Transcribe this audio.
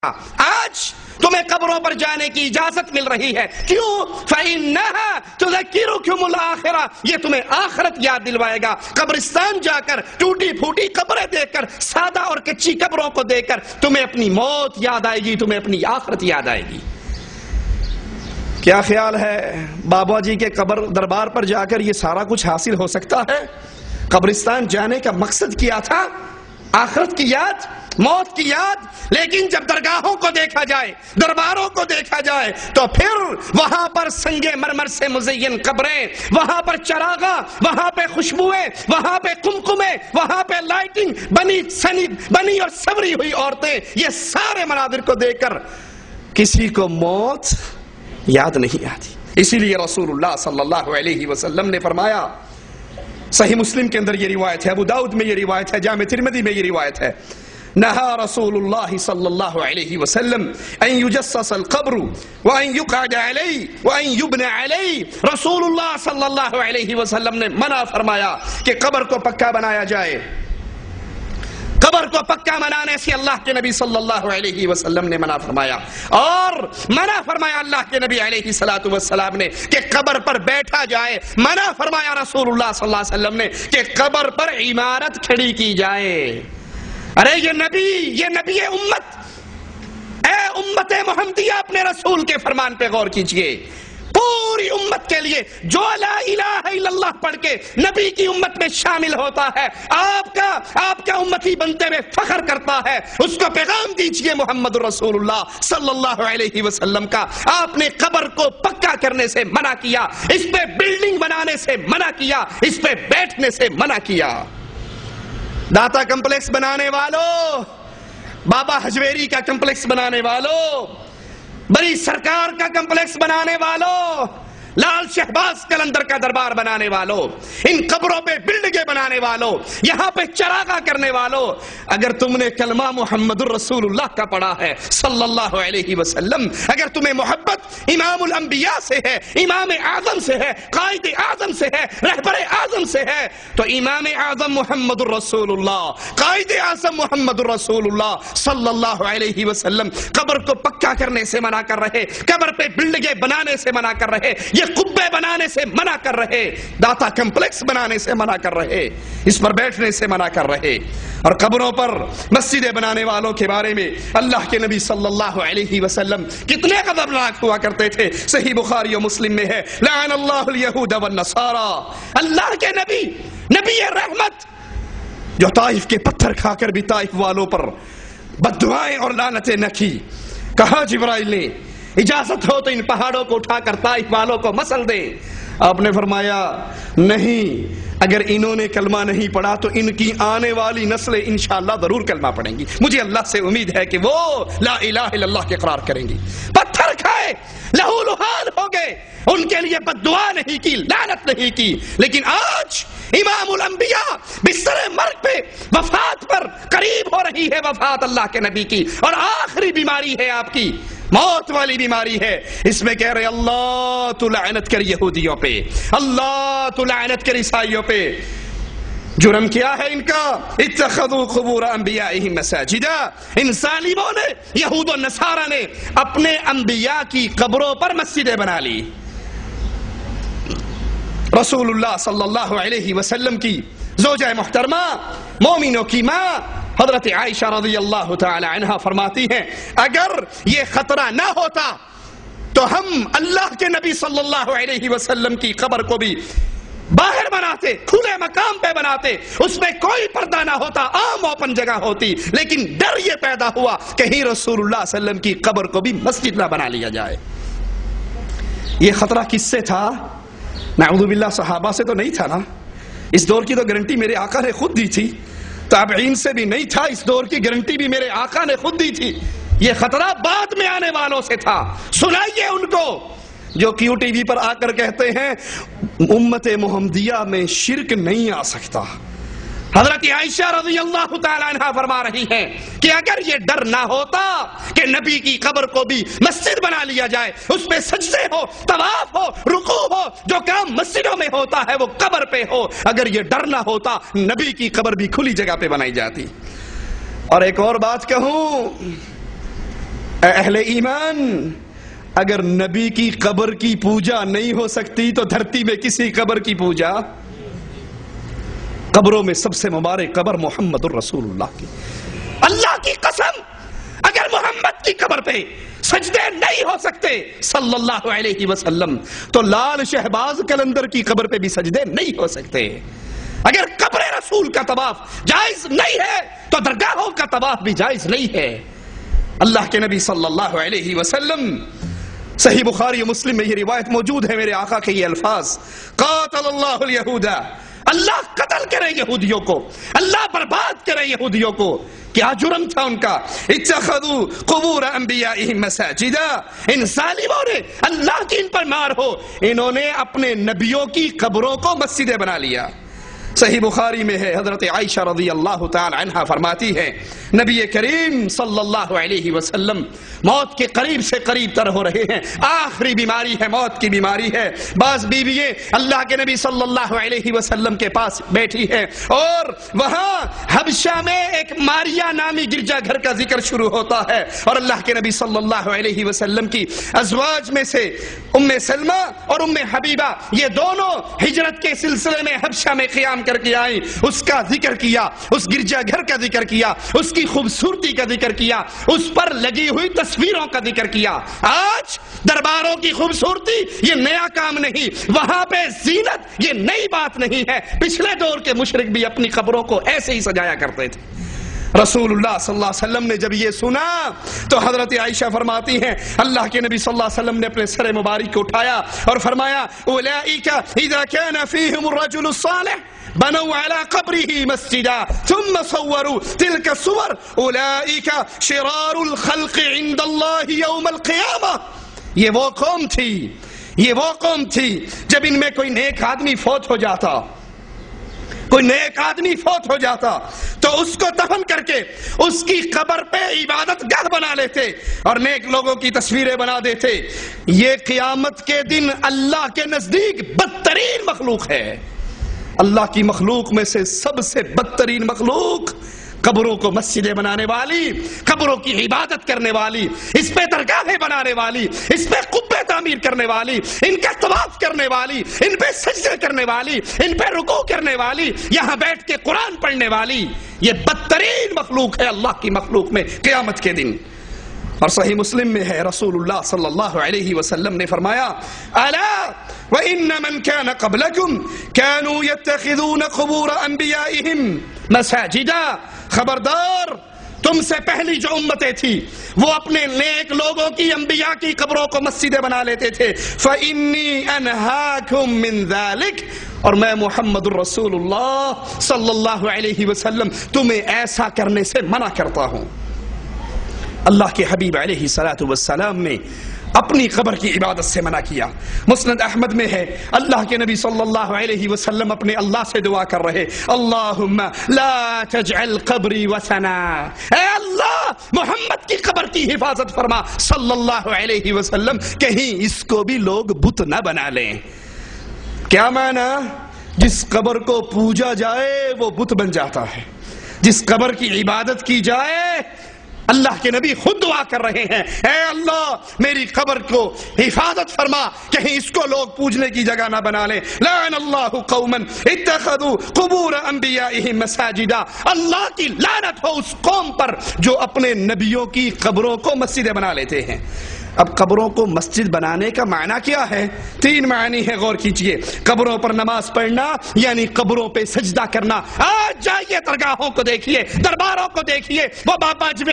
آج تمہیں قبروں پر جانے کی اجازت مل رہی ہے. کیوں؟ فَإِنَّهَا تُذَكِّرُكُمُ الْآخِرَةَ، یہ تمہیں آخرت یاد دلوائے گا. قبرستان جا کر ٹوٹی پھوٹی قبریں دیکھ کر، سادہ اور کچی قبروں کو دیکھ کر تمہیں اپنی موت یاد آئے گی، تمہیں اپنی آخرت یاد آئے گی. کیا خیال ہے بابا جی کے قبر دربار پر جا کر یہ سارا کچھ حاصل ہو سکتا ہے؟ قبرستان جانے کا مقصد کیا تھا؟ آخرت کی یاد، موت کی یاد. لیکن جب درگاہوں کو دیکھا جائے، درباروں کو دیکھا جائے، تو پھر وہاں پر سنگ مرمر سے مزین قبریں، وہاں پر چراغاں، وہاں پہ خوشبوئیں، وہاں پہ قمقمے، وہاں پہ لائٹنگ، بنی اور سوری ہوئی عورتیں، یہ سارے مناظر کو دیکھ کر کسی کو موت یاد نہیں آتی. اسی لیے رسول اللہ صلی اللہ علیہ وسلم نے فرمایا، صحیح مسلم کے اندر یہ روایت ہے، ابو داؤد میں یہ روایت ہے، جامع ترمذی میں یہ روایت ہے، نہا رسول اللہ صلی اللہ علیہ وسلم ان یجسس القبر وان یقعد علیہ وان یبنى علیہ. رسول اللہ صلی اللہ علیہ وسلم نے منع فرمایا کہ قبر کو پکا بنایا جائے. قبر کو پکا بنانے سے اللہ کے نبی صلی اللہ علیہ وسلم نے منع فرمایا. اور منع فرمایا اللہ کے نبی علیہ الصلوۃ والسلام نے کہ قبر پر بیٹھا جائے. منع فرمایا رسول اللہ صلی اللہ علیہ وسلم نے کہ قبر پر عمارت کھڑی کی جائے. ارے یہ نبی امت، اے امت محمدیہ اپنے رسول کے فرمان پہ غور کیجئے. پوری امت کے لیے جو لا الہ الا اللہ پڑھ کے نبی کی امت میں شامل ہوتا ہے، آپ کا امتی بنتے میں فخر کرتا ہے، اس کو پیغام دیجئے محمد رسول اللہ صلی اللہ علیہ وسلم کا. آپ نے قبر کو پکا کرنے سے منع کیا، اس پہ بلڈنگ بنانے سے منع کیا، اس پہ بیٹھنے سے منع کیا. داتا کمپلیکس بنانے والوں، بابا حجویری کا کمپلیکس بنانے والوں، بڑی سرکار کا کمپلیکس بنانے والوں، لال شہباز قلندر کا دربار بنانے والوں، ان قبروں پہ بلڈنگیں بنانے والوں، یہاں پہ چراغاں کرنے والوں، اگر تم نے کلمہ محمد الرسول اللہ کا پڑھا ہے صلی اللہ علیہ وسلم، اگر تمہیں محبت امام الانبیاء سے ہے، امام اعظم سے ہے، قائد اعظم سے ہے، رہبر اعظم سے ہے، تو امام اعظم محمد الرسول اللہ، قائد اعظم محمد الرسول اللہ صلی اللہ علیہ وسلم قبر کو پکا کرنے سے منع کر رہے، قبر پہ بلڈنگیں بنانے سے منع کر رہے، قبے بنانے سے منع کر رہے، داتا کمپلیکس بنانے سے منع کر رہے، اس پر بیٹھنے سے منع کر رہے. اور قبروں پر مسجدیں بنانے والوں کے بارے میں اللہ کے نبی صلی اللہ علیہ وسلم کتنے غضبناک ہوا کرتے تھے. صحیح بخاری و مسلم میں ہے، لعن اللہ الیہود والنصارى. اللہ کے نبی رحمت جو طائف کے پتھر کھا کر بھی طائف والوں پر بددعائیں اور لعنتیں نہ کی. کہا جبرائیل نے اجازت ہو تو ان پہاڑوں کو اٹھا کر طائف والوں کو مسل دے. آپ نے فرمایا نہیں، اگر انہوں نے کلمہ نہیں پڑھا تو ان کی آنے والی نسلیں انشاءاللہ ضرور کلمہ پڑھیں گی. مجھے اللہ سے امید ہے کہ وہ لا الہ الا اللہ کے اقرار کریں گی. پتھر کھائے، لہو لہان ہو گئے، ان کے لیے بد دعا نہیں کی، لعنت نہیں کی. لیکن آج امام الانبیاء بستر مرگ پہ، وفات پر قریب ہو رہی ہے وفات اللہ کے نبی کی، اور آخری بیماری ہے آپ کی، موت والی بیماری ہے. اس میں کہہ رہے اللہ تو لعنت کر یہودیوں پہ، اللہ تو لعنت کر عیسائیوں پہ. جرم کیا ہے ان کا؟ اتخذوا قبور انبیائہم مساجدا. ان ظالموں نے، یہود و نصارہ نے اپنے انبیاء کی قبروں پر مسجدیں بنا لی. رسول اللہ صلی اللہ علیہ وسلم کی زوجہ محترمہ، مومنوں کی ماں حضرت عائشہ رضی اللہ تعالی عنہا فرماتی ہیں اگر یہ خطرہ نہ ہوتا تو ہم اللہ کے نبی صلی اللہ علیہ وسلم کی قبر کو بھی باہر بناتے، کھلے مقام پہ بناتے، اس میں کوئی پردہ نہ ہوتا، عام اوپن جگہ ہوتی. لیکن ڈر یہ پیدا ہوا کہیں رسول اللہ صلی اللہ علیہ وسلم کی قبر کو بھی مسجد نہ بنا لیا جائے. یہ خطرہ کس سے تھا؟ نعوذ باللہ صحابہ سے تو نہیں تھا نا، اس دور کی تو گارنٹی میرے آقا نے خود دی تھی. تابعین سے بھی نہیں تھا، اس دور کی گارنٹی بھی میرے آقا نے خود دی تھی. یہ خطرہ بعد میں آنے والوں سے تھا. سنائیے ان کو جو کیو ٹی وی پر آ کر کہتے ہیں امت محمدیہ میں شرک نہیں آ سکتا. حضرت عائشہ رضی اللہ تعالی عنہ فرما رہی ہیں کہ اگر یہ ڈر نہ ہوتا کہ نبی کی قبر کو بھی مسجد بنا لیا جائے، اس پہ سجدے ہو، طواف ہو، رکوع ہو، جو کام مسجدوں میں ہوتا ہے وہ قبر پہ ہو، اگر یہ ڈر نہ ہوتا نبی کی قبر بھی کھلی جگہ پہ بنائی جاتی. اور ایک اور بات کہوں، اے اہل ایمان، اگر نبی کی قبر کی پوجا نہیں ہو سکتی تو دھرتی میں کسی قبر کی پوجا؟ قبروں میں سب سے مبارک قبر محمد الرسول اللہ کی. اللہ کی قسم، اگر محمد کی قبر پہ سجدے نہیں ہو سکتے صلی اللہ علیہ وسلم تو لال شہباز قلندر کی قبر پہ بھی سجدے نہیں ہو سکتے. اگر قبر رسول کا طواف جائز نہیں ہے تو درگاہوں کا طواف بھی جائز نہیں ہے. اللہ کے نبی صلی اللہ علیہ وسلم، صحیح بخاری و مسلم میں یہ روایت موجود ہے، میرے آقا کے یہ الفاظ، قاتل اللہ الیہود، اللہ قتل کرے یہودیوں کو، اللہ برباد کرے یہودیوں کو. کیا جرم تھا ان کا؟ اتخذوا قبور انبیائہم مساجدا، ان ظالموں نے، اللہ کی ان پر مار ہو، انہوں نے اپنے نبیوں کی قبروں کو مسجدیں بنا لیا. صحیح بخاری میں ہے، حضرت عائشہ رضی اللہ تعالی عنہا فرماتی ہے نبی کریم صلی اللہ علیہ وسلم موت کے قریب سے قریب تر ہو رہے ہیں، آخری بیماری ہے، موت کی بیماری ہے. بعض بیوییں اللہ کے نبی صلی اللہ علیہ وسلم کے پاس بیٹھی ہیں اور وہاں حبشہ میں ایک ماریا نامی گرجا گھر کا ذکر شروع ہوتا ہے، اور اللہ کے نبی صلی اللہ علیہ وسلم کی ازواج میں سے ام سلمہ اور ام حبیبہ، یہ دونوں ہجرت کے سلسلے میں حبشہ میں قیام کر کے آئی. اس کا ذکر کیا، اس گرجا گھر کا ذکر کیا، اس کی خوبصورتی کا ذکر کیا، اس پر لگی ہوئی تصویروں کا ذکر کیا. آج درباروں کی خوبصورتی یہ نیا کام نہیں، وہاں پہ زینت یہ نئی بات نہیں ہے. پچھلے دور کے مشرک بھی اپنی قبروں کو ایسے ہی سجایا کرتے تھے. رسول اللہ صلی اللہ علیہ وسلم نے جب یہ سنا تو حضرت عائشہ فرماتی ہیں اللہ کے نبی صلی اللہ علیہ وسلم نے اپنے سر مبارک کو اٹھایا اور فرمایا اولئک اذا كان فيهم الرجل الصالح بنوا على قبره مسجدا ثم صوروا تلك الصور اولئک شرار الخلق عند الله يوم القيامة. یہ وہ قوم تھی جب ان میں کوئی نیک آدمی فوت ہو جاتا، کوئی نیک آدمی فوت ہو جاتا تو اس کو دفن کر کے اس کی قبر پہ عبادت گاہ بنا لیتے اور نیک لوگوں کی تصویریں بنا دیتے. یہ قیامت کے دن اللہ کے نزدیک بدترین مخلوق ہے. اللہ کی مخلوق میں سے سب سے بدترین مخلوق قبروں کو مسجدیں بنانے والی، قبروں کی عبادت کرنے والی، اس پہ درگاہیں بنانے والی، اس پہ قبے تعمیر کرنے والی، ان کا طواف کرنے والی، ان پہ سجدے کرنے والی، ان پہ رکوع کرنے والی، یہاں بیٹھ کے قرآن پڑھنے والی، یہ بدترین مخلوق ہے اللہ کی مخلوق میں قیامت کے دن. اور صحیح مسلم میں ہے رسول اللہ صلی اللہ علیہ وسلم نے فرمایا الا وان من كان قبلكم كانوا يتخذون قبور انبيائهم مساجدا، خبردار تم سے پہلی جو امتیں تھی وہ اپنے نیک لوگوں کی، انبیاء کی قبروں کو مسجدیں بنا لیتے تھے. فإني أنهاكم من ذلك، اور میں محمد الرسول اللہ صلی اللہ علیہ وسلم تمہیں ایسا کرنے سے منع کرتا ہوں. اللہ کے حبیب علیہ الصلوۃ والسلام نے اپنی قبر کی عبادت سے منع کیا. مسند احمد میں ہے اللہ کے نبی صلی اللہ علیہ وسلم اپنے اللہ سے دعا کر رہے اللہم لا تجعل قبری وثنا، اے اللہ محمد کی قبر کی حفاظت فرما صلی اللہ علیہ وسلم، کہیں اس کو بھی لوگ بت نہ بنا لیں. کیا معنی؟ جس قبر کو پوجا جائے وہ بت بن جاتا ہے، جس قبر کی عبادت کی جائے. اللہ کے نبی خود دعا کر رہے ہیں اے اللہ میری قبر کو حفاظت فرما، کہیں اس کو لوگ پوجنے کی جگہ نہ بنا لیں. لعن اللہ قوما اتخذوا قبور انبیائہم مساجدا، اللہ کی لعنت ہو اس قوم پر جو اپنے نبیوں کی قبروں کو مسجدیں بنا لیتے ہیں. اب قبروں کو مسجد بنانے کا معنی کیا ہے؟ 3 معنی ہے، غور کیجئے. قبروں پر نماز پڑھنا یعنی قبروں پہ سجدہ کرنا. آج جائیے درگاہوں کو دیکھیے، درباروں کو دیکھیے، وہ بابا اجمیر